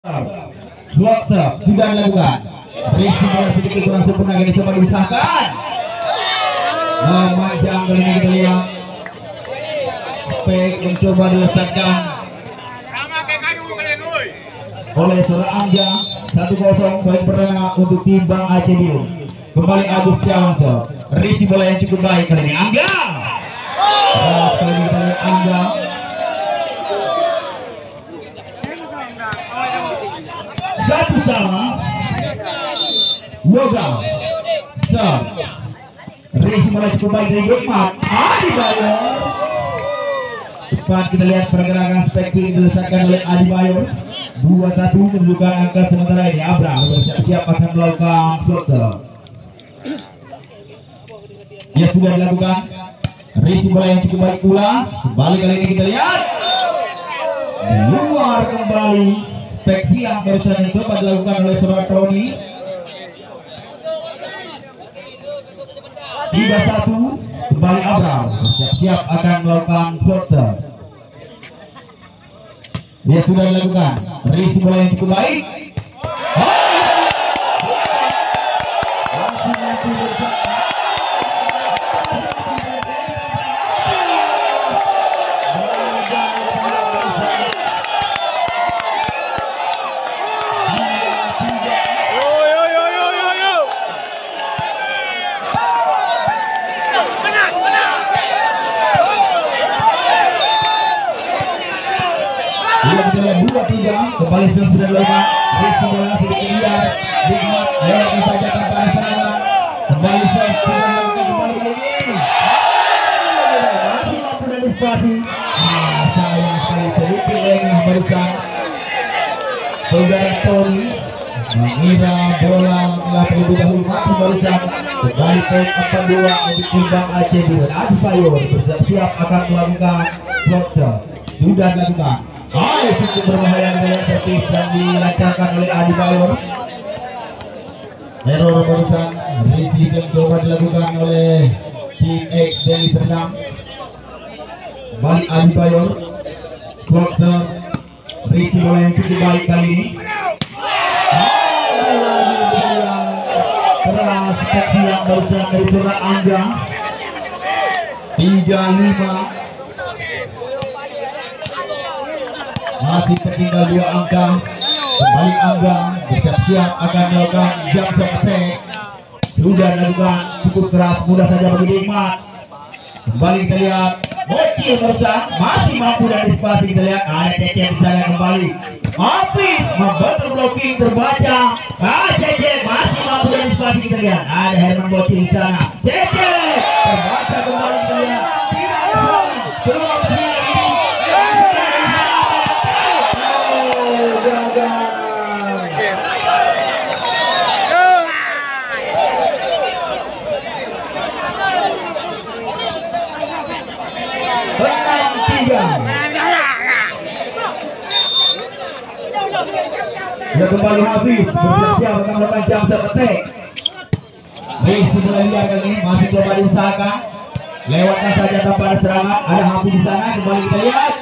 Slot sudah dilakukan. Risiko sedikit kurang sempurna yang coba diusahakan. Memanjang kali ini kita lihat. Pek mencoba diletakkan oleh seorang Angga. 1-0 poin pertama untuk tim Bang Aceh Biru. Kembali Agus Cawanto. Risi bola yang cukup baik kali ini Angga. Kali ini kita lihat Angga. Satu sama. Yoga. Serve. Risi bola cukup baik dari Hikmat. Adibayor. Cepat kita lihat pergerakan spektur yang diletakkan oleh Adibayor. 2-1 menunjukkan angka sementara ini. Abra bersiap-siap akan melakukan slot. Ya sudah dilakukan. Risi bola yang cukup baik pula. Kembali kali ini kita lihat. Luar kembali. Speksi yang barusan yang coba dilakukan oleh seorang Tony. 3-1. Kembali Abra bersiap-siap akan melakukan slot. Dia sudah dilakukan. Risi bola yang cukup baik. Kembali sudah dilakukan. Risi bola sedikit liar. Hikmat lewat saja tanpa serangan. Kembali sudah dilakukan kembali lagi. Masih mampu antisipasi. Sayang sekali sedikit lagi memberikan saudara Tony mengira bola telah terlebih dahulu masih memberikan kembali poin 4-2 untuk tim Bang Aceh Biru. Adibayor bersiap-siap akan melakukan slot. Sudah dilakukan. Cukup berbahaya dengan servis yang dilancarkan oleh Adibayor. Error barusan. Risi yang coba dilakukan oleh tim X dari Serdang. Balik Adibayor. Slot. Risi bola yang cukup baik kali ini. Keras seksi yang barusan dari seorang Angga. 3-5. Masih tertinggal 2 angka. Kembali Angga bersiap-siap akan melakukan jump shot attack. Sudah dilakukan cukup keras, mudah saja bagi Hikmat. Kembali kita lihat Bocil berusaha masih mampu dan antisipasi. Kita lihat ada Cece di sana kembali. Hafiz membantu blocking terbaca. Cece masih mampu dan antisipasi. Kita lihat ada Herman Bocil di sana. Cece terbaca kembali kita lihat. Ya kembali Hafiz bersiap akan melakukan jump shot attack. Risi bola liar kali ini masih coba diusahakan. Lewatkan saja tanpa ada serangan. Ada Hafiz di sana. Kembali kita lihat.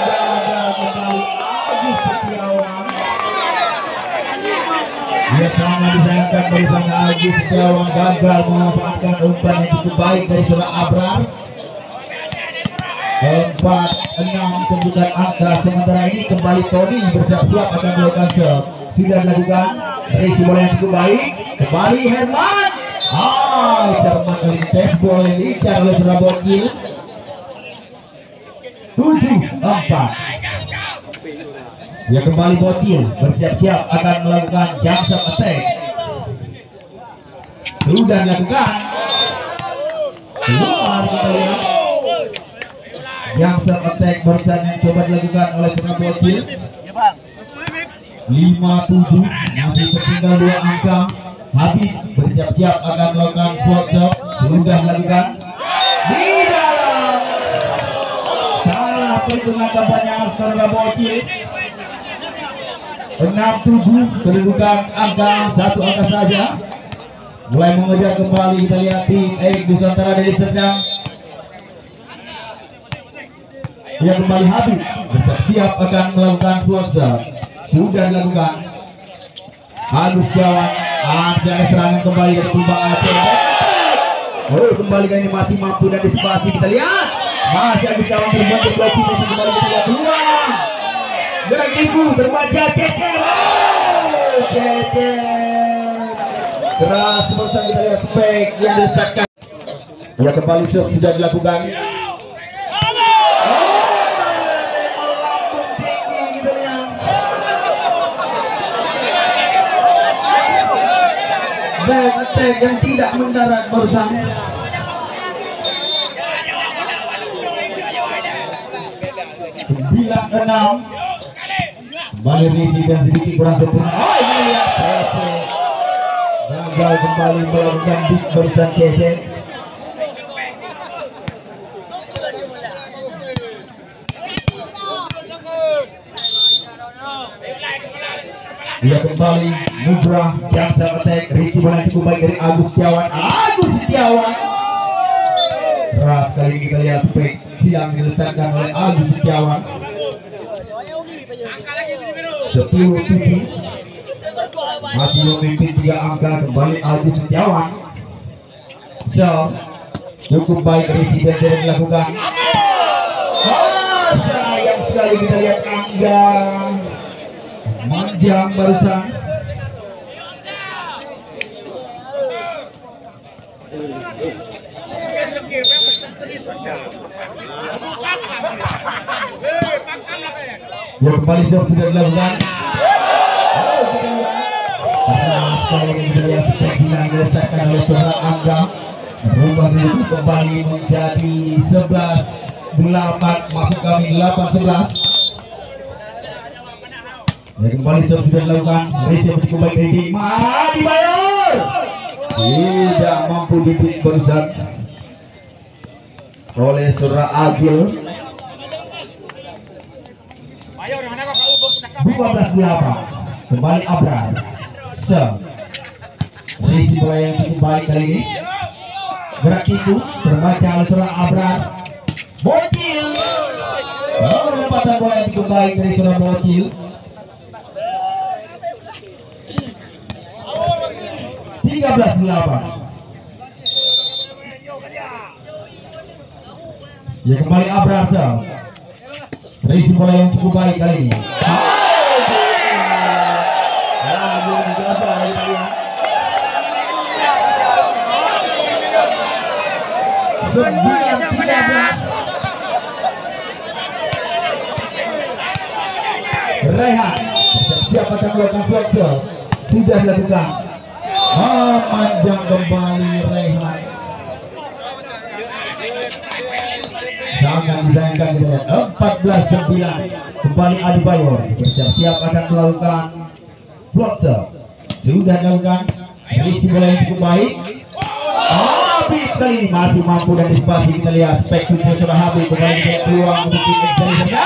Gagal kembali Agus Setiawan. Dia sangat disayangkan bersama Agus Setiawan gagal memanfaatkan umpan yang cukup baik dari seorang Abrar. 4-6 kemudian angka sementara ini. Kembali Tony bersiap-siap akan melakukan serve. Sudah dilakukan. Risi bola yang cukup baik. Kembali Herman. Herman kali ini tes bola yang diincar oleh seorang Bocil. 7-4. Ya kembali Bocil bersiap-siap akan melakukan jump shot attack. Sudah dilakukan. Keluar kita lihat. Yang attack barusan yang coba dilakukan oleh seorang Bocil. 5-7 masih tertinggal 2 angka. Habib bersiap-siap akan melakukan slot. Sudah dilakukan di dalam. Salah perhitungan kampanye seorang Bocil. 6-7 kedudukan angka 1 angka saja. Mulai mengejar kembali kita lihat tim Nusantara dari Serdang. Yang kembali Habib bersiap akan melakukan close. Sudah dilakukan. Agus Setiawan, ada serangan kembali dari Tumbang Aceh. Oh, kembali kali ini masih mampu dan disipasi, kita lihat. Masih Agus Setiawan terbentuk blocking, masih kembali kita lihat peluang. Gerak ibu terbaca Cecer. Cecer. Keras berusaha kita lihat spek yang disesatkan. Ya, kembali sudah dilakukan. Back attack yang tidak mendarat barusan. Sembilan enam. Kembali Risi dan sedikit kurang sempurna. Oh, ini lihat Cece. Gagal kembali melakukan big barusan Cece. Dia kembali Nugrah jam attack. Risi bola cukup baik dari Agus Setiawan. Agus Setiawan. Keras kali ini kita lihat spek siang diletakkan oleh Agus Setiawan. 10-7. Masih memimpin 3 angka. Kembali Agus Setiawan. So, cukup baik Risi dan tidak dilakukan. Sayang sekali kita lihat Angga Manjang barusan. Ya, kembali sudah dilakukan. Sekali ini kita lihat seperti yang diletakkan oleh seorang Angga. Berubah dulu kembali menjadi 11-8. Masuk kami 8-11. Ya, kembali sudah dilakukan. Resi cukup baik dari dibayar. Tidak mampu dipik barusan oleh Surah Agil. 12-8. Kembali Abrar. Resi bola yang cukup baik kali ini. Gerak itu terbaca oleh Surah Abrar. Bocil. Lompatan bola yang cukup baik dari Surah Bocil. 13-8. Ya, kembali Abrasa. Risi bola yang cukup baik kali ini. Rehan siap akan melakukan flexor. Sudah dilakukan. Panjang kembali Rehan. Sangat disayangkan kita lihat 14-9. Kembali Adibayor bersiap akan melakukan flexor. Sudah dilakukan. Risi bola yang cukup baik. Habib kali ini masih mampu dan disipasi, kita lihat spektur Surah Habib kembali ke peluang untuk dari sana.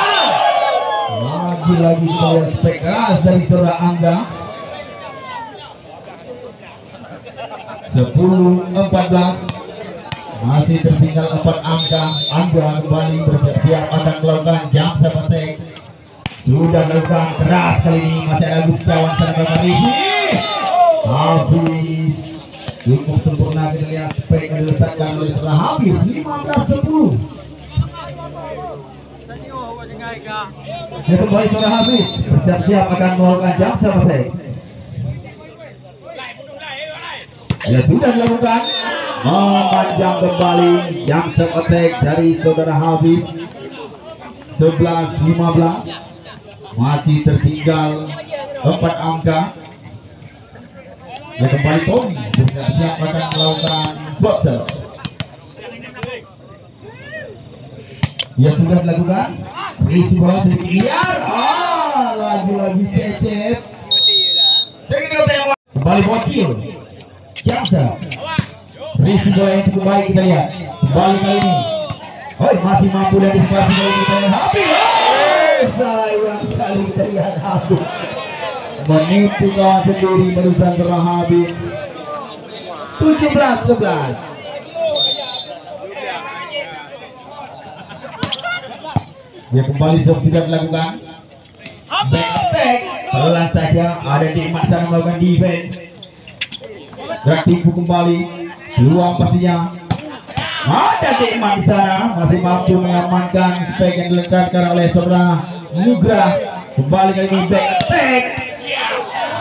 Lagi kita lihat spek keras dari Surah Angga. 10-14. Masih tertinggal 4 angka. Angga kembali bersiap akan melakukan jam attack. Sudah melakukan keras kali ini. Masih ada Agus Setiawan serta Risi. Habis cukup sempurna, kita lihat spek yang diletakkan oleh Surah Habib. 15-10. Ya, kembali Surah Habib bersiap akan melakukan jam attack. Ya, sudah dilakukan. Memanjang kembali jam attack dari saudara Habib. 11-15. Masih tertinggal 4 angka. Ya, kembali Tommy bersiap akan melakukan boxer. Ya, sudah dilakukan. Risi bola sedikit liar. Lagi-lagi Cecep. Kembali Bocil. Jamsa. Risi bola yang cukup baik, kita lihat. Kembali kali ini. Oh, masih mampu dan disipasi kali ini. Habib. Sayang sekali kita lihat Habib menipu kawan sendiri barusan Surah Habib. 17-11. Dia kembali sudah dilakukan back attack. Pelan saja ada di sana melakukan defense. Gerak tipu kembali. Peluang pastinya. Ada Dikmat di sana masih mampu mengamankan spek yang diletakkan oleh saudara Nugrah. Kembali kali ini back attack.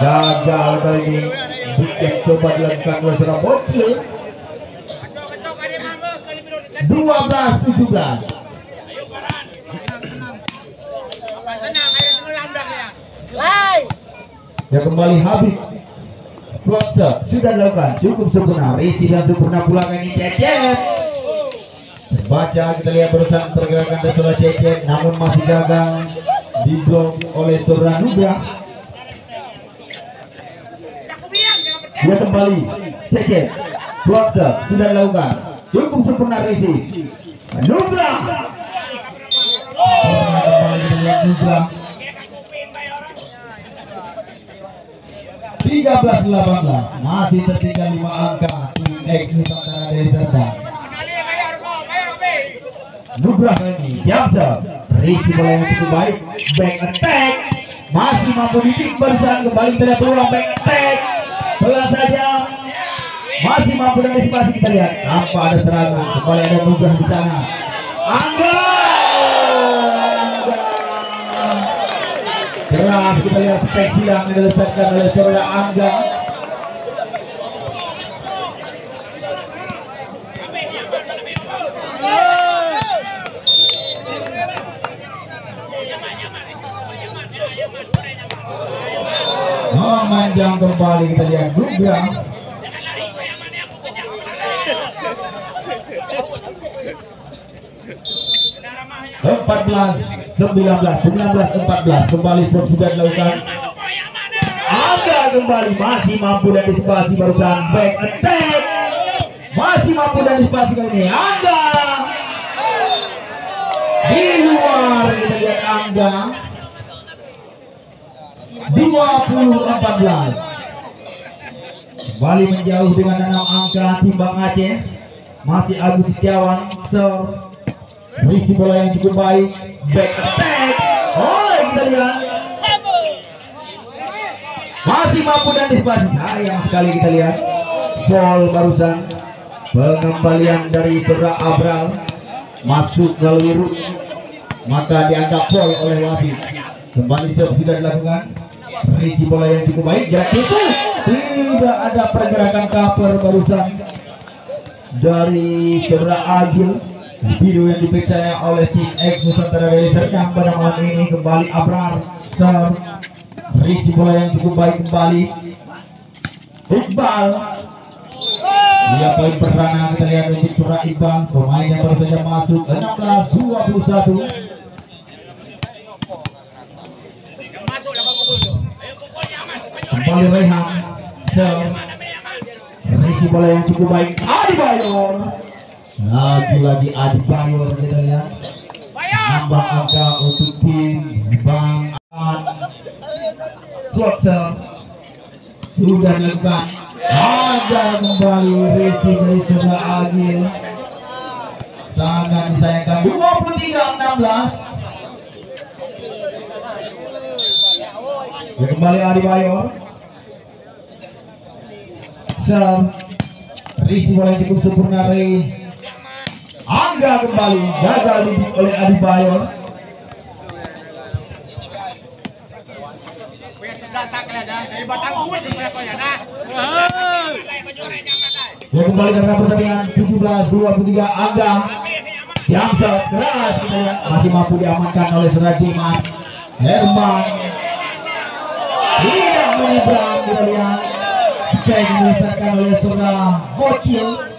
Gagal kali ini. Yang coba dilakukan oleh saudara Bocil. 12-17. Ya kembali Habib. Close sudah dilakukan cukup sempurna. Risi dan sempurna pula kali ini Cecep. Baca kita lihat berusaha pergerakan dari saudara Cecep, namun masih gagal diblok oleh saudara Nugrah. Dia kembali Cecep. Close sudah dilakukan cukup sempurna Risi. Nugrah. Kembali kita lihat Nugrah. 13-18 masih tertinggal 5 angka tim X Nusantara dari Serdang. Nugrah ini Jamsel Risi bola yang cukup baik, back attack masih mampu didik barusan kembali tidak peluang back attack. Pelan saja masih mampu dan antisipasi. Kita lihat tanpa ada serangan, kembali ada Nugrah di sana. Angga keras, kita lihat spek silang yang diletakkan oleh saudara Angga. Memanjang kembali, kita lihat Nugrah. Empat belas 19-14 kembali sudah dilakukan. Angga kembali masih mampu dan antisipasi barusan back attack. Masih mampu dan antisipasi kali ini Angga. Di luar kita lihat Angga. 20-14 kembali menjauh dengan 6 angka timbang Aceh. Masih Agus Setiawan Risi bola yang cukup baik, back attack. Oh, kita lihat masih mampu dan antisipasi. Sayang sekali kita lihat ball barusan. Pengembalian dari saudara Abral masuk melalui root, maka dianggap ball oleh wasit. Kembali sudah dilakukan. Risi bola yang cukup baik, jarak itu tidak ada pergerakan cover barusan dari saudara Agil. Video yang dipercaya oleh tim X Nusantara dari Serdang pada malam ini. Kembali Abrar Risi bola yang cukup baik kembali Iqbal. Dia poin pertama kita lihat untuk surah Iqbal, pemain yang baru saja masuk. 16-21 kembali Rehan Risi bola yang cukup baik Adi Bayor. Lagi-lagi Adi Bayor kita lihat. Nambah angka untuk tim Bang An. Klotser sudah dilakukan. Ada kembali Risi dari saudara Agil. Sangat disayangkan. 23-16. Kembali Adi Bayor. Risi bola yang cukup sempurna Rey. Angga kembali gagal didik oleh Adi Bayor. Ya kembali karena pertandingan 17-23 Angga. Jamsel keras kita lihat masih mampu diamankan oleh saudara Dimas Herman. Tidak menyeberang kita lihat. Spek diletakkan oleh saudara Bocil.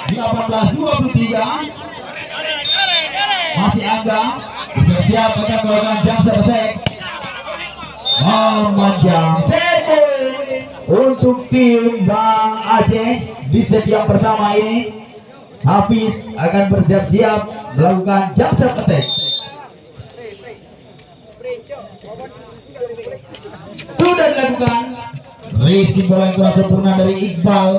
18-23 masih Angga siap akan melakukan Jamsel attack. Memanjang untuk tim Bang Aceh di set yang pertama ini. Hafiz akan bersiap-siap melakukan Jamsel attack. Sudah dilakukan. Risi bola yang kurang sempurna dari Iqbal.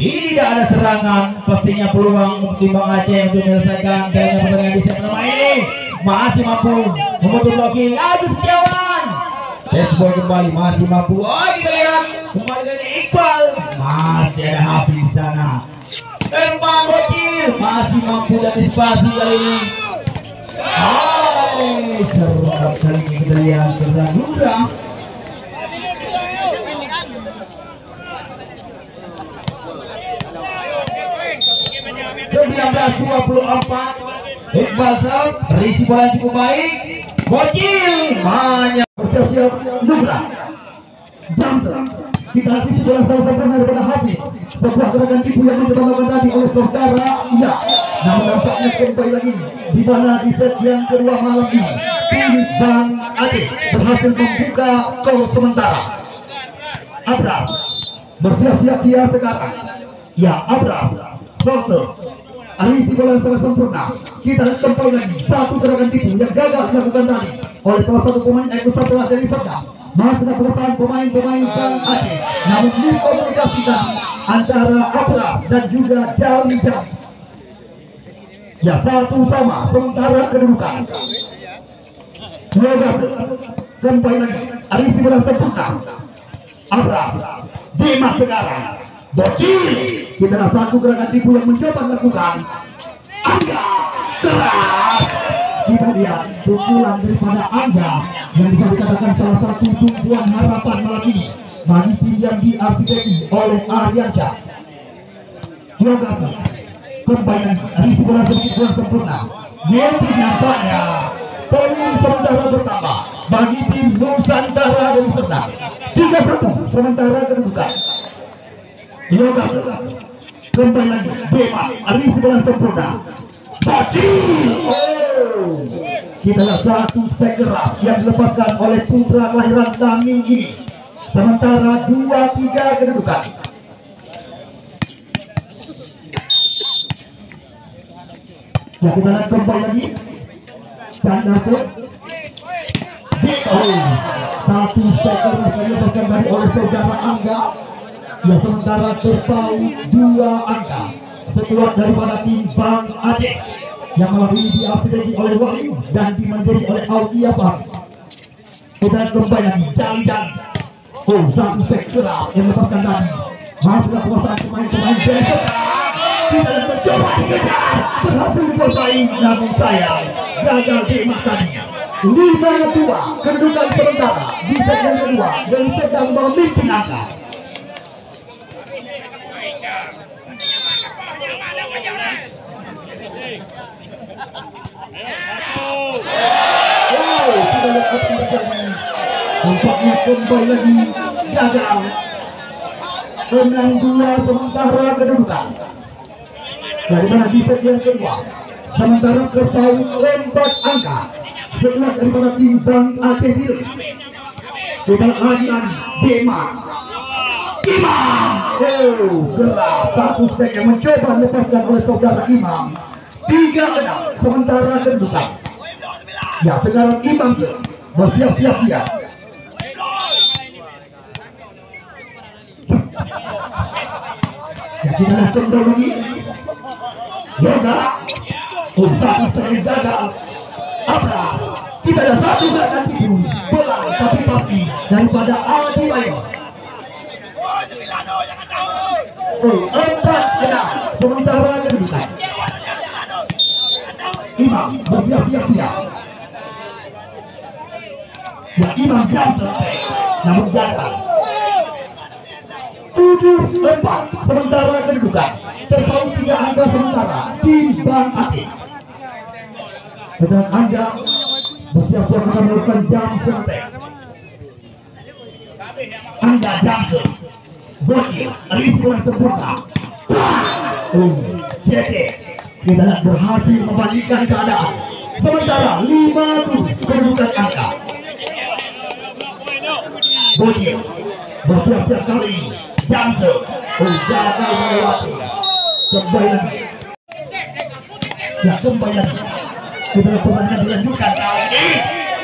Tidak ada serangan, pastinya peluang untuk tim Bang Aceh untuk menyelesaikan jalannya pertandingan di set pertama ini. Masih mampu memutus blocking. Aduh Setiawan. Baseball kembali masih mampu. Oh kita lihat kembali dari Iqbal. Masih ada Hafiz di sana. Tembak bocil masih mampu dan antisipasi kali ini. Serang kali ini kita lihat serang Lura. 19-24 Iqbal serve, risi bola cukup baik. Bocil banyak bersiap-siap Lura. Jamser kita isi bola sempurna daripada Hafiz. Sebuah gerakan ibu yang dilakukan tadi oleh saudara. Iya, namun nampaknya kembali lagi di mana di set yang kedua malam ini tim Bang Aceh berhasil membuka gol sementara. Abram bersiap-siap dia sekarang. Ya, Abram Jamser isi bola yang sangat sempurna. Kita kembali lagi satu gerakan tipu yang gagal dilakukan tadi oleh salah satu pemain ekor setelah dari Serda. Masih ada perasaan pemain-pemain Bang Aceh, namun dikomunikasikan antara Abram dan juga Jali. Ya, satu sama sementara kedudukan 12. Kembali lagi isi bola sempurna. Abram Dimas sekarang Bocil, kita satu gerakan tipu yang mencoba lakukan. Angga keras. Kita lihat pukulan daripada Angga yang bisa dikatakan salah satu tumpuan harapan malam ini bagi tim yang diarsiteki oleh Aryansyah. 12. Kembali isi bola sedikit kurang sempurna. Nanti nampaknya poin sementara bertambah bagi tim Nusantara dari Serdang. 3-1 sementara kedudukan. 15. Kembali lagi Bema, isi bola sempurna. Bocil. Kita lihat satu spek keras yang dilepaskan oleh putra kelahiran Taming ini. Sementara 2-3 kedudukan. Ya, kita lihat kembali lagi Canda set. Satu spek keras yang dilepaskan dari oleh saudara Angga. Ya, sementara terpaut 2 angka sekeluar daripada tim Bang Aceh yang malam ini diarsiteki oleh Wahyu dan dimandiri oleh Audia Pak. Kita kembali lagi Jali. Satu spek keras yang dilepaskan tadi. Masuklah kuasaan pemain-pemain dari Serta. Kita mencoba dikejar, berhasil dikuasai, namun sayang gagal Dimas tadi. 5-2 kedudukan sementara di set yang kedua dan sedang memimpin angka. Nampaknya kembali lagi gagal. 6-2 sementara kedudukan. Dari mana di set yang kedua sementara terpaut 4 angka setelah daripada tim Bang Aceh Biru. Kita lagi Bema Imam. Gerak satu spek yang mencoba lepaskan oleh saudara Imam. 3-6 sementara kedudukan. Ya, sekarang Imam bersiap-siap dia. Ya, kita lihat kembali lagi. Yoga satu spek gagal. Abra kita ada satu gerakan tipu bola tapi pasti daripada Aldi Bayo. 4-6 sementara kedudukan. Imam bersiap-siap dia. Ya, Imam Jamser namun gagal. 7-4 sementara kedudukan. Terpaut 3 angka sementara tim Bang Aceh. Dan Anda bersiap-siap akan melakukan Jamser. Anda Jamser Bocil, risiko yang sempurna. Jadi kita berhasil membalikkan keadaan. Sementara 5 kedudukan angka. Bocil bersiap-siap kali ini. Jamser gagal melewati. Kembali lagi. Ya, kembali lagi. Kita pertandingan dilanjutkan kali ini.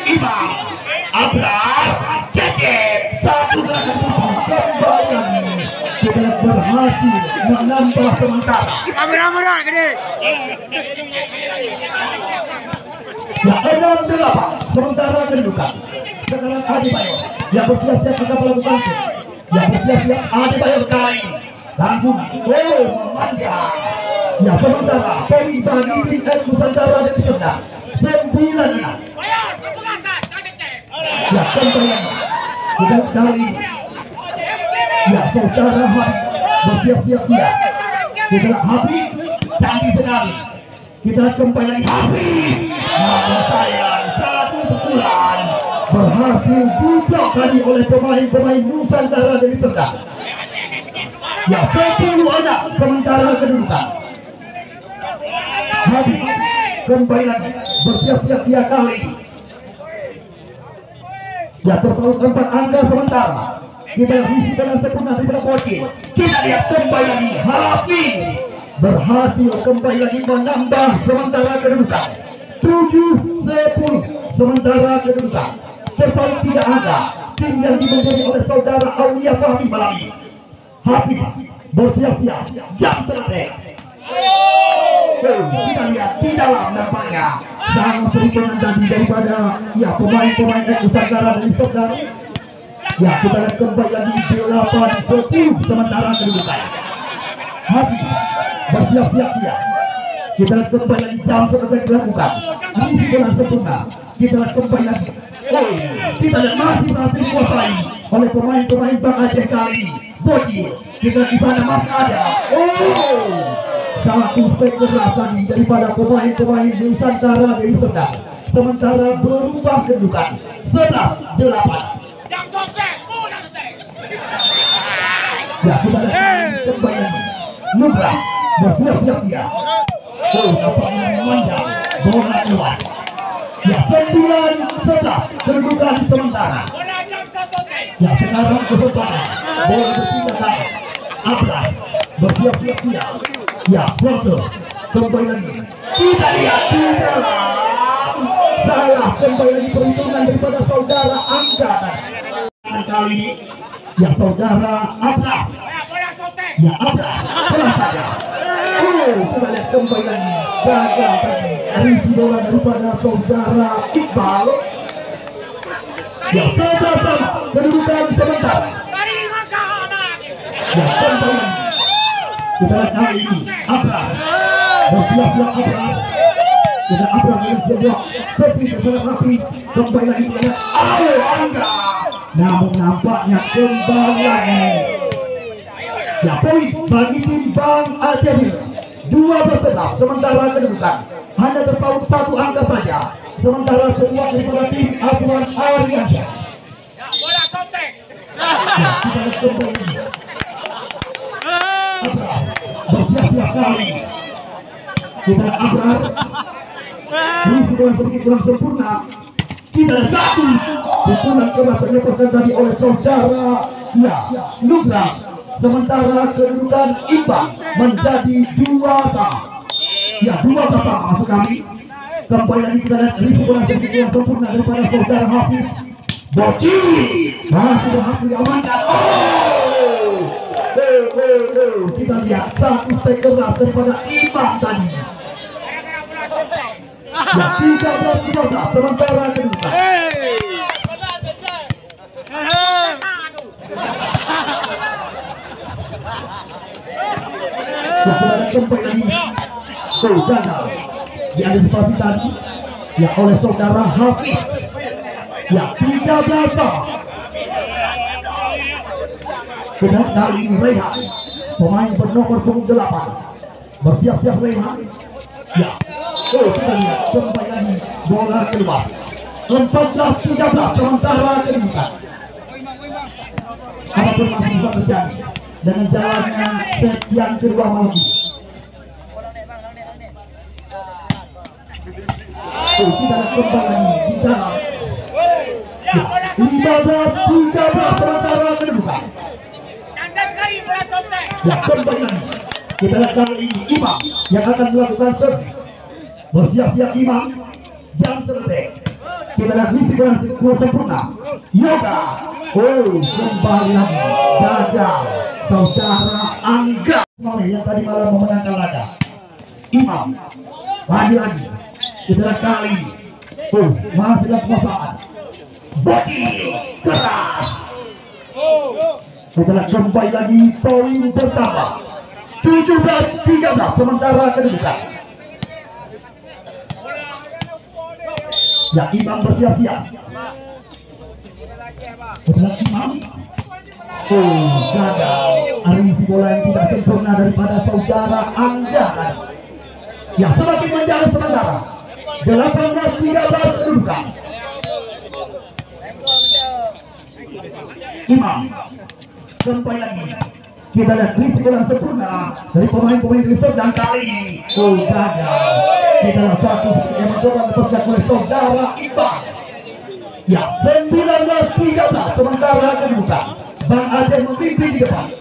Imam Abrar Cecep satu gerakan kembali lagi. Kita berhasil berhasil menambah sementara. Kamera gede. Ya 6-8 sementara kedudukan. Sekarang Adebayo yang bersiap-siap akan melakukan itu. Yang bersiap-siap Adebayo kali langsung memanjang. Ya sementara poin bagi tim Nusantara dari Serdang 9-6. Ya kembali kita kali ini. Ya saudara Habib bersiap-siap dia. Kita Habib canggih sekali. Kita kembali lagi Habib. Namun sayang satu pukulan berhasil diblok tadi oleh pemain-pemain Nusantara dari Serdang. Ya 10-6 sementara kedudukan. Habib kembali lagi bersiap-siap dia kali ini. Ya terpaut 4 angka sementara. Kita isi dengan sempurna daripada Bocil. Kita lihat kembali lagi Habib berhasil kembali lagi menambah sementara kedudukan 7-10 sementara kedudukan. Terpaut 3 angka tim yang dimenjadi oleh saudara Aulia Fahmi malam ini. Habib bersiap-siap jam strategi. Kita lihat di dalam nampaknya sangat perhitungan tadi daripada ya pemain-pemain Nusantara dari Serdang. Ya kita lihat kembali lagi 8-10 sementara kedudukan. Habib bersiap-siap dia. Kita lihat kembali lagi jam strategi dilakukan. Ini bola sempurna. Kita lihat kembali lagi. Kita lihat masih dikuasai oleh pemain-pemain Bang Aceh kali ini. Bocil, kita di sana masih ada. Satu spek keras tadi daripada pemain-pemain Nusantara dari Serdang. Sementara berubah kedudukan 11-8. Ya kita lihat kembali lagi. Nugra bersiap-siap dia. Nampaknya memanjang bola keluar. Ya 9-11 kedudukan sementara. Ya sekarang kesempatan bola berpindah lagi. Abra bersiap-siap dia. Ya Walter kembali lagi. Kita lihat di dalam. Salah kembali lagi perhitungan daripada saudara Angga. Kali ini ya saudara Abra. Ya Abra telah saja. Kita lihat kembali lagi. Gagal tadi. Risi bola daripada saudara Iqbal. Ya sama-sama kedudukan sementara. Ya kembali lagi. Kita lihat kali ini Abra bersiap-siap Abra. Kita Abra dengan sebuah tepi kepada rapi. Kembali lagi kepada Angga. Namun nampaknya kembali lagi. Ya poin bagi tim Bang Aceh 12-11 sementara kedudukan hanya terpaut 1 angka saja. Sementara semua daripada tim Asuhan Ariansyah. Bola kontek. Ya, kita lihat kembali. Abra bersiap-siap kali. Kita Abrar berisi dengan sedikit kurang sempurna. Kita satu pukulan keras dilepaskan tadi oleh saudara ya Nugra. Sementara kedudukan imbang menjadi 2-2. Ya 2-2 maksud kami. Kembali lagi kita lihat berisi dengan sedikit kurang sempurna daripada saudara Hafiz. Bocil masih berhasil diamankan. Kita lihat satu spek keras daripada imbang tadi. Ya 13-12 sementara kedudukan. Kembali lagi saudara diantisipasi tadi ya oleh saudara Hafiz. Ya 13. Kita kali ini Rehan pemain bernomor 8 bersiap-siap Rehan. Ya kita lihat kembali lagi bola keluar 14-13 sementara kedudukan. Apapun masih bisa terjadi dengan jalannya set yang kedua malam ini. Kita kembali lagi di dalam. Ya, 15-13 sementara kedudukan. Ya kembali lagi. Kita lihat kali ini Imam yang akan melakukan serve. Bersiap-siap Imam. Jam selesai. Kita lihat misi berhasil sempurna. Yoga. Kembali lagi. Gagal. saudara Angga yang tadi malam memenangkan laga. Imam lagi setelah kali masih dalam kekuasaan body keras setelah kembali lagi poin pertama 17-13 sementara kedudukan. Ya, Imam bersiap-siap. Setelah Imam gagal. Arisi bola yang tidak sempurna daripada saudara Angga. Ya, semakin menjauh sementara 18-13 kedudukan. Imam kembali lagi. Kita lihat arisi bola yang sempurna dari pemain-pemain reserve dan kali ini gagal. Kita lihat satu yang mencoba dipersiap oleh saudara Iqbal. Ya, 19-13 sementara kedudukan. Bang Aceh memimpin di depan.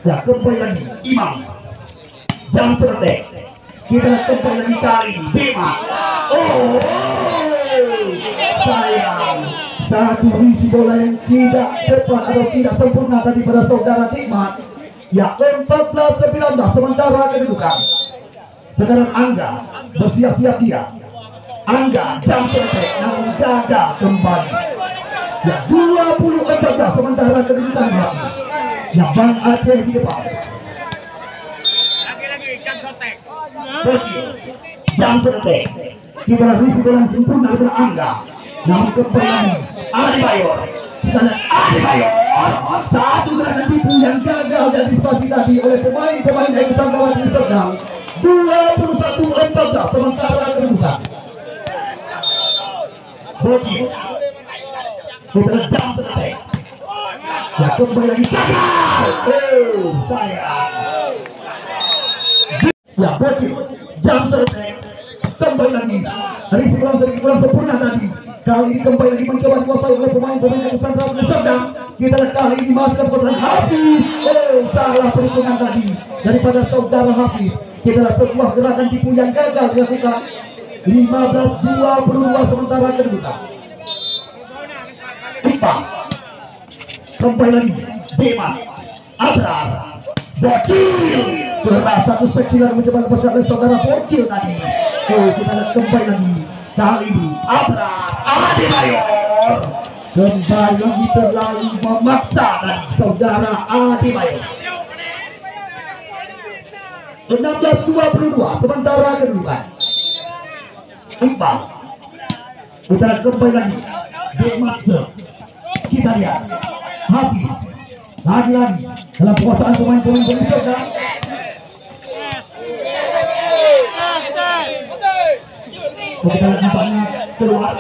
Ya, kembali lagi Imam. Jam terdetek. Kita kembali lagi kali Bima. Sayang. Satu isi bola yang tidak tepat atau tidak sempurna tadi pada saudara Nikmat. Ya, 14-19 sementara kedudukan. Sekarang Angga bersiap-siap dia. Angga jam terdetek namun gagal kembali. Ya, 20-14 sementara kedudukan. Ya, Bang Aceh di depan. Lagi jam sotek. Jam terdetek. Kita lihat bola yang sempurna dari Angga. Namun kembali Adi Bayor. Adi Bayor. Satu serangan tipu yang gagal dan disipasi tadi oleh pemain-pemain yang bertanggung di Serdang. 21-14 sementara kedudukan. Bodi. Kita jam terdetek. Ya, kembali lagi gagal. Sayang. Ya, Bodi. Jam terdetek. Kembali lagi. Arisi kurang sempurna tadi. Kali ini kembali lagi mencoba dikuasai oleh pemain-pemain yang bertanggung di Serdang. Kita lihat kali ini masih kekuasaan Hafiz. Salah perhitungan tadi daripada saudara Hafiz. Kita lihat sebuah gerakan tipu yang gagal dilakukan. 15-22 sementara kedudukan. Iqbal kembali lagi Bima Abrar Bocil keras satu spesial mencoba bersahabat oleh saudara Bocil tadi. Kita lihat kembali lagi kali ini Abrar Adi Bayor kembali lagi terlalu memaksa dan saudara Adi Bayor. 16-22 sementara kedudukan. Iqbal kita kembali lagi Demakse. Kita lihat Hafiz lagi-lagi dalam kekuasaan pemain-pemain Indonesia. Kita lihat nampaknya keluar.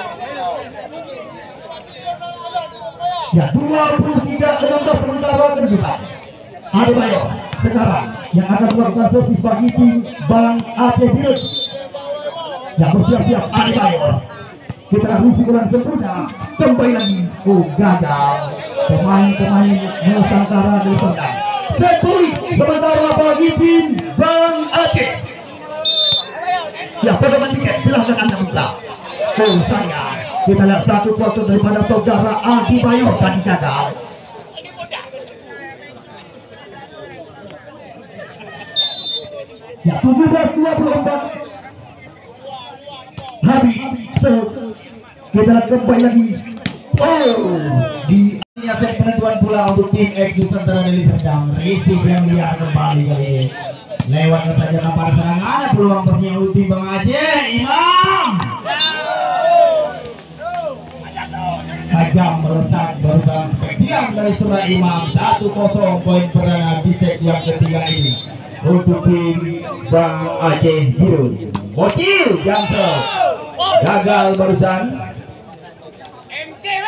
Ya, 23-16 sementara kedudukan. Adi Bayor sekarang yang akan melakukan servis bagi tim Bang Aceh Dirut. Ya, bersiap-siap Adi Bayor. Kita harus kurang sempurna. Kembali lagi. Gagal. Pemain-pemain Nusantara dari Serdang. Setui sementara bagi tim Bang Aceh. Ya, pegangan tiket silahkan Anda buka. Sayang. Kita lihat satu foto daripada saudara Adi Bayor tadi gagal. Ya, 17-24. Habis. Kita kembali lagi. Di akhir penentuan pula untuk tim X Nusantara dari Serdang. Risik yang liar kembali kali ini. Lewat saja kapal serangan, peluang persnya untuk tim Bang Aceh. Imam tajam merusak barusan spesial dari surah Imam. 1-0 poin perdana di set yang ketiga ini untuk tim Bang Aceh Biru. Bocil Jamsel gagal barusan. MCW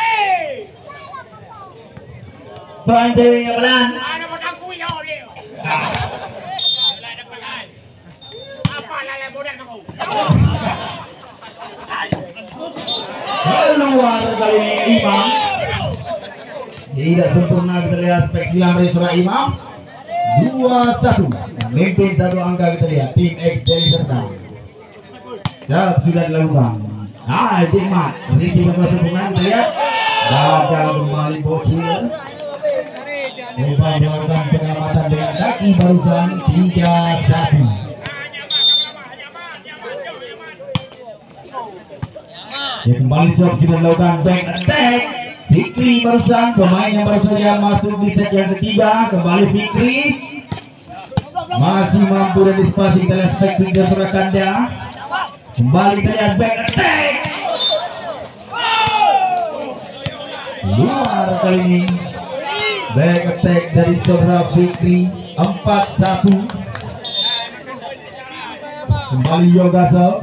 MCW yang pelan. ada potong kuyo dia. Lah dapat ai. Apa lala bodak kamu? Keluar kali ini Imam. Tidak sempurna kita lihat spesial dari surah Imam. 2-1 memimpin satu angka kita lihat tim X dari Serdang. Sudah dilakukan. Nikmat, ini juga sempurna kita lihat. gagal kembali Bocil. Coba melakukan penyelamatan dengan kaki barusan 3-1. Kembali siap sudah melakukan back attack. Fikri barusan pemain yang baru saja masuk di set yang ketiga. Kembali Fikri masih mampu dan disipasi. Kita lihat back finger Surakanda. Kembali kita lihat back attack. Luar kali ini back attack dari saudara Fikri 4-1. Kembali Yoga Sel.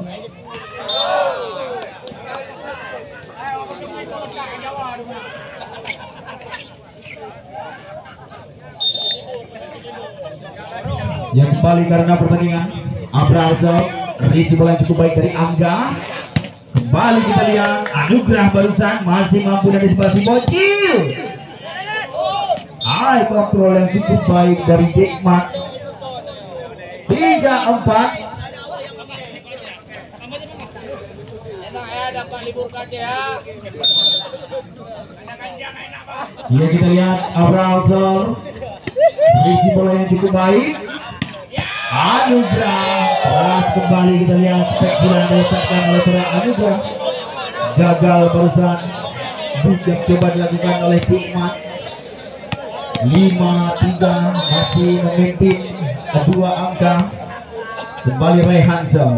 Yang kembali karena pertandingan Abrazo. Risi bola yang cukup baik dari Angga. Kembali kita lihat Anugrah barusan masih mampu dan disipasi Bocil. Eye control yang cukup baik dari Dikmat. 3-4. Ya kita lihat Abrazo. Risi bola yang cukup baik. Anugrah keras kembali kita lihat spekulan diletakkan oleh para Anugrah. Gagal barusan. Bijak coba dilakukan oleh Dikmat. 5-3 masih memimpin 2 angka. Kembali Rehansel.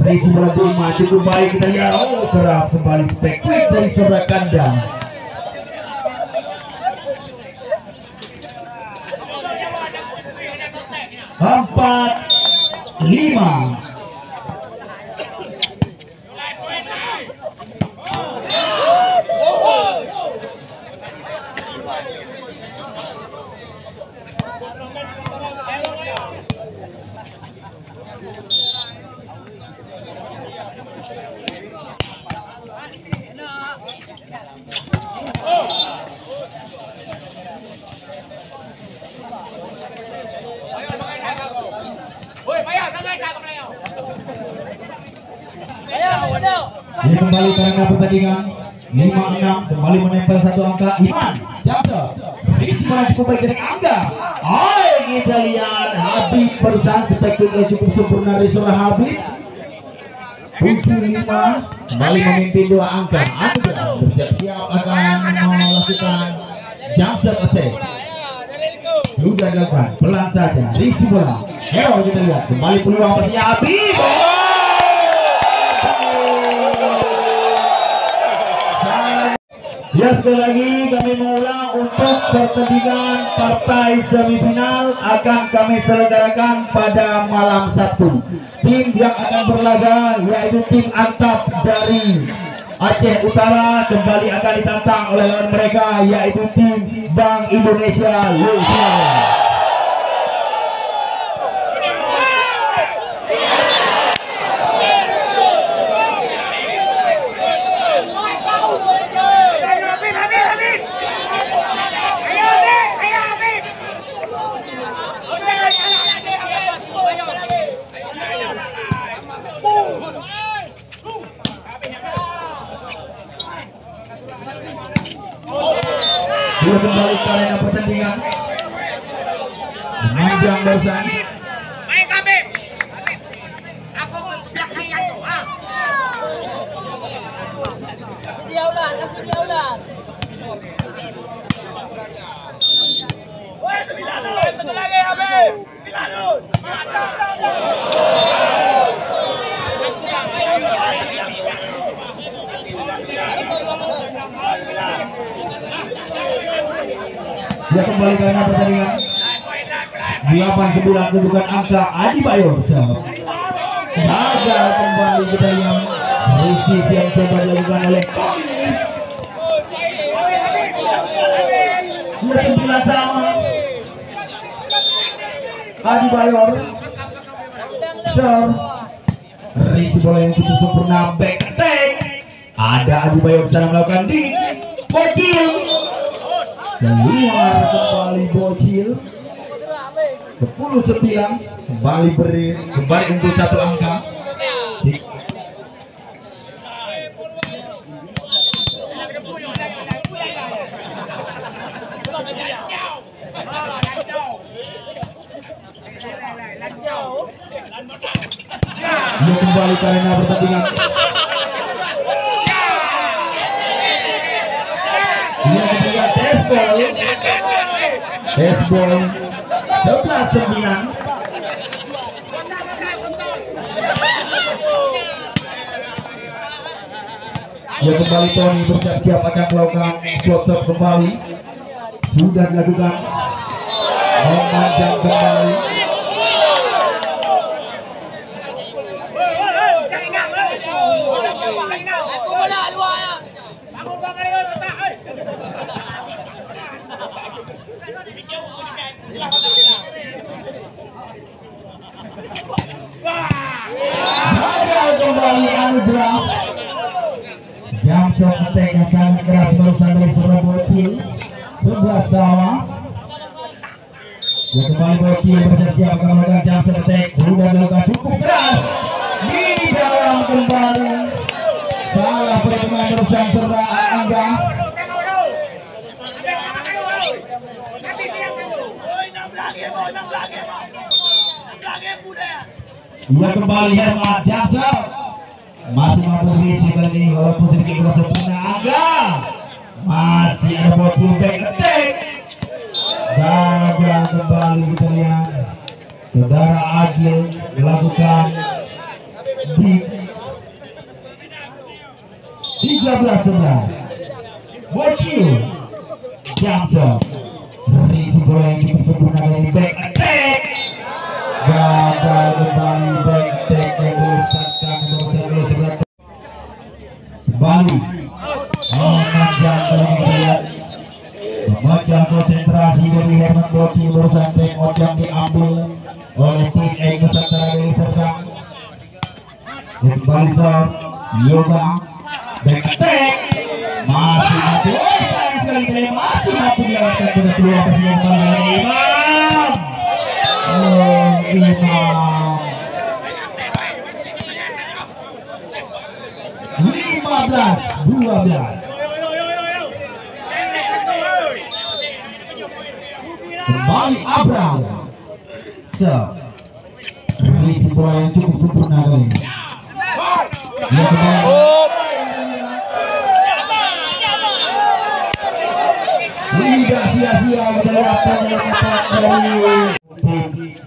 Risi bola Dikmat cukup baik kita lihat. Oh keras kembali spekulan dari Surakanda. Empat 5. Ini kembali karena pertandingan 5-6 kembali menempel 1 angka Iman Jamsa. Risi bola cukup baik dari Angga. Oh kita lihat Habib barusan spektakuler cukup sempurna dari seorang Habib. 7-5 kembali memimpin 2 angka. Angga bersiap-siap akan melakukan Jamsa attack. Sudah dilakukan pelan saja. Risi bola. Hero kita lihat kembali peluang bagi Habib. Ya sekali lagi kami mengulang untuk pertandingan partai semifinal akan kami selenggarakan pada malam Sabtu. Tim yang akan berlaga yaitu tim Antap dari Aceh Utara kembali akan ditantang oleh lawan mereka yaitu tim Bank Indonesia Louisiana. Dia kembali ke arena pertandingan. Menanjang barusan. Baik Habib. Aku sudah kayak tuh. Dia udah, kasih dia udah. Woi, Bilalun. Satu lagi Habib. Bilalun. Dia kembali ke arena pertandingan. 8-9 kedudukan angka Adi Bayor. Gagal kembali kita lihat receive yang coba dilakukan oleh dia 9 sama Adi Bayor. Receive bola yang cukup sempurna back attack. Ada Adi Bayor sana melakukan di Bocil. Keluar kembali Bocil. 10-9 kembali kembali untuk 1 angka. Dia kembali karena pertandingan. Dia ketiga test ball 11-9. Ya kembali Tony bersiap-siap akan melakukan shot kembali. Sudah dilakukan. Memanjang kembali. Gagal kembali Anugrah. Jam shot attack yang sangat keras barusan dari seorang bocil. 11-2. Ya kembali bocil bersiap-siap akan melakukan jam shot attack. Sudah dilakukan cukup keras. Di dalam kembali. Salah pertemuan barusan serang Angga. Ia kembali Herman Jamsel masih mampu berisi kali ini walaupun sedikit kurang sempurna. Angga masih ada bocil back attack. Gagal kembali kita lihat saudara Agil melakukan di 13-11. Bocil Jamsel berisi bola yang cukup sempurna kali ini back attack. Gagal kembali back attack yang merusakkan kembali memanjang terlihat memanjang konsentrasi dari Herman Bocil barusan tengok yang diambil oleh tim A Nusantara dari Serdang. Kembali serve Yoga back attack masih mati sekali masih mati dilewatkan ke kedua persiapan Imam. Imam 15-12. Kembali Abram. Release bola yang cukup sempurna kali ini. Tidak sia-sia kita lihat dari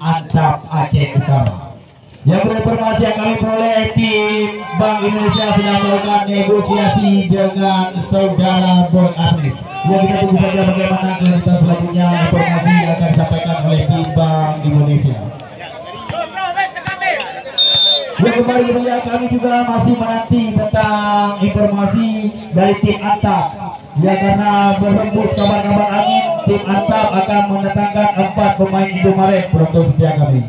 Antap Aceh Utara. Yang berinformasi yang kami peroleh tim Bank Indonesia sedang melakukan negosiasi dengan saudara Boy Arnis. Ya kita tunggu saja bagaimana kelanjutan selanjutnya informasi yang akan disampaikan oleh tim Bank Indonesia. Ya kembali melihat kami juga masih menanti tentang informasi dari tim Antap. Ya karena berhembus kabar-kabar angin, tim Antap akan mendatangkan 4 pemain Indomaret untuk setia kami.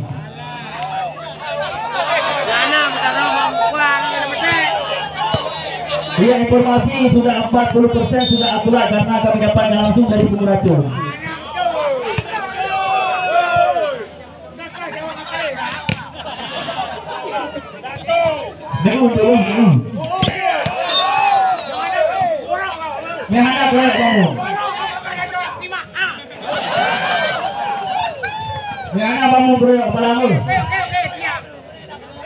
Iya informasi sudah 40% sudah akurat karena kami dapatkan langsung dari penguracun. Mehana boleh bangun. Mehana bangun bro, bangun.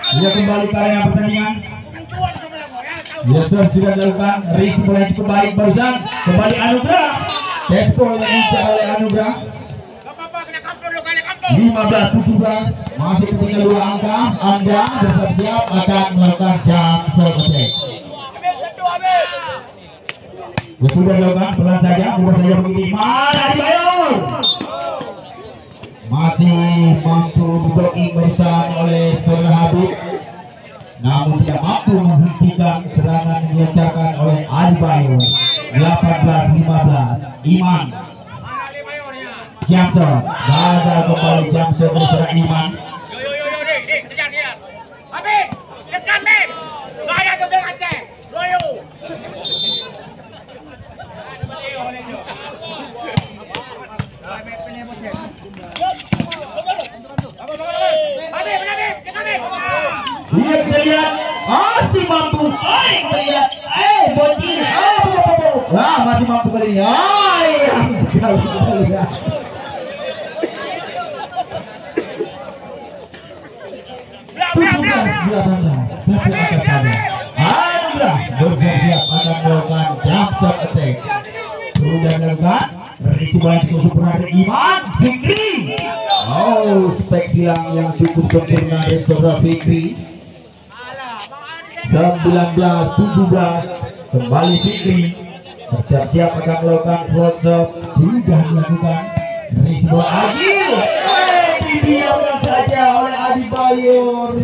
Dia kembali ke area pertandingan. Ya sudah dilakukan. Reisi bola yang cukup baik barusan. Kembali Anugrah. Tempo yang diincar oleh Anugrah. 15-17. Masih ketinggalan 2 angka. Anda bersiap-siap akan melakukan jam selesai. Ya sudah dilakukan. Pelan saja. Bukan saja begini. Mana dibayar? Masih mampu diblocking barusan oleh Saudara Habib. Namun tidak mampu menghentikan serangan yang dilancarkan oleh Adibayo. 18-15. Iman Jamsel gagal kembali. Jamsel berserang Iman. Habib, dekat Habib. Gak ada ke belakang Aceh. Royo. Dia kita lihat masih mampu. Kita lihat Bocil. Masih mampu kali ini. Sekali lihat. Satu atas saja. Anugerah bersiap akan melakukan jump shot attack. Sudah dilakukan. Berisi bola cukup sempurna dari Iman Fikri. Oh, spek silang yang cukup sempurna dari saudara Fikri. 19-17 kembali Fikri. Bersiap-siap akan melakukan float shot. Sudah dilakukan. Berisi bola Agil. Didiamkan saja oleh Adi Bayor.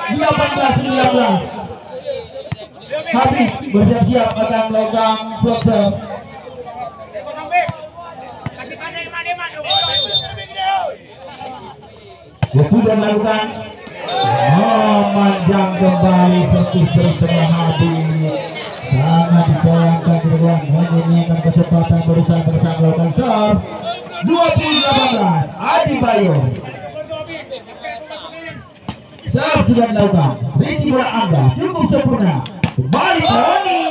18-19. Habib bersiap-siap akan melakukan float shot. Ya sudah dilakukan. Memanjang kembali servis bersama Habib. Sangat disayangkan kemudian menyanyikan kesempatan berusaha bersama melakukan serve. 20-18 Adi Bayor. Serve sudah dilakukan. Risi bola Angga cukup sempurna. Kembali Tony.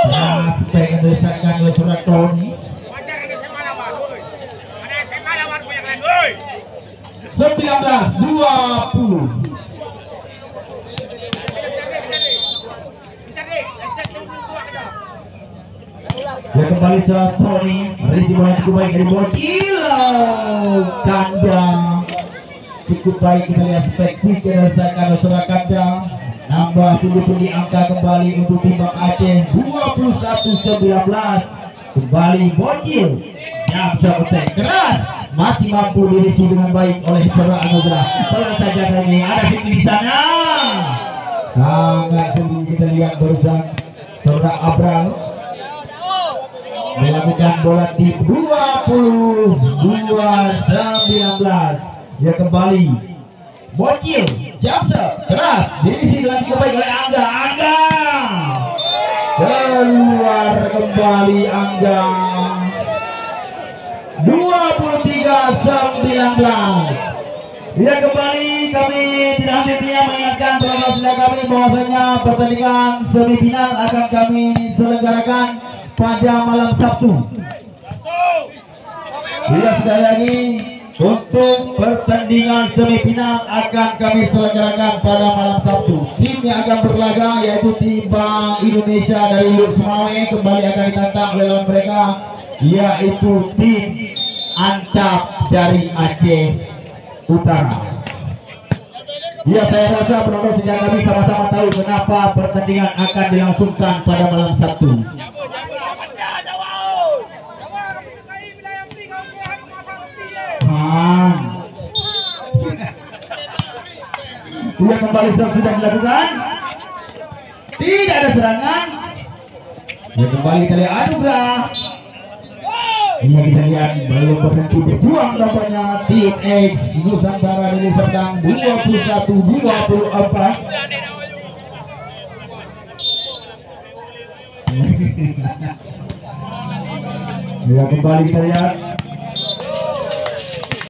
Nah, supaya mendesakan oleh surat Tony. 19-20. Ya kembali surat Tony. Risi bola cukup baik dari Bocil. Kandang cukup baik, kita lihat spek quick yang dirasakan oleh surat Kandang. Nambah pundi-pundi angka kembali untuk tim Bang Aceh. 21-19 kembali Bocil. Jam shot attack keras, masih mampu dirisi dengan baik oleh saudara Anugerah. Pelan saja ini ada Fikri di sana. Sangat sulit kita lihat barusan saudara Abral melakukan bola di 22-19. Ya kembali Bocil, jump shot keras, diisi dengan cukup baik oleh Angga. Keluar kembali Angga. 23-19. Ya kembali kami tidak henti-hentinya mengingatkan para kami bahwasanya pertandingan semifinal akan kami selenggarakan pada malam Sabtu. Ya sekali lagi, untuk pertandingan semifinal akan kami selenggarakan pada malam Sabtu. Tim yang akan berlaga yaitu tim Bank Indonesia dari Luk Semawe kembali akan ditantang oleh lawan mereka, yaitu tim Antap dari Aceh Utara. Ya, saya rasa penonton sejak kami sama-sama tahu kenapa pertandingan akan dilangsungkan pada malam Sabtu. Ia kembali sudah dilakukan. Tidak ada serangan. Ya kembali kali Anugerah. Ini kita lihat belum berhenti berjuang tampaknya tim X Nusantara dari Serdang 21-24. Ya kembali kita lihat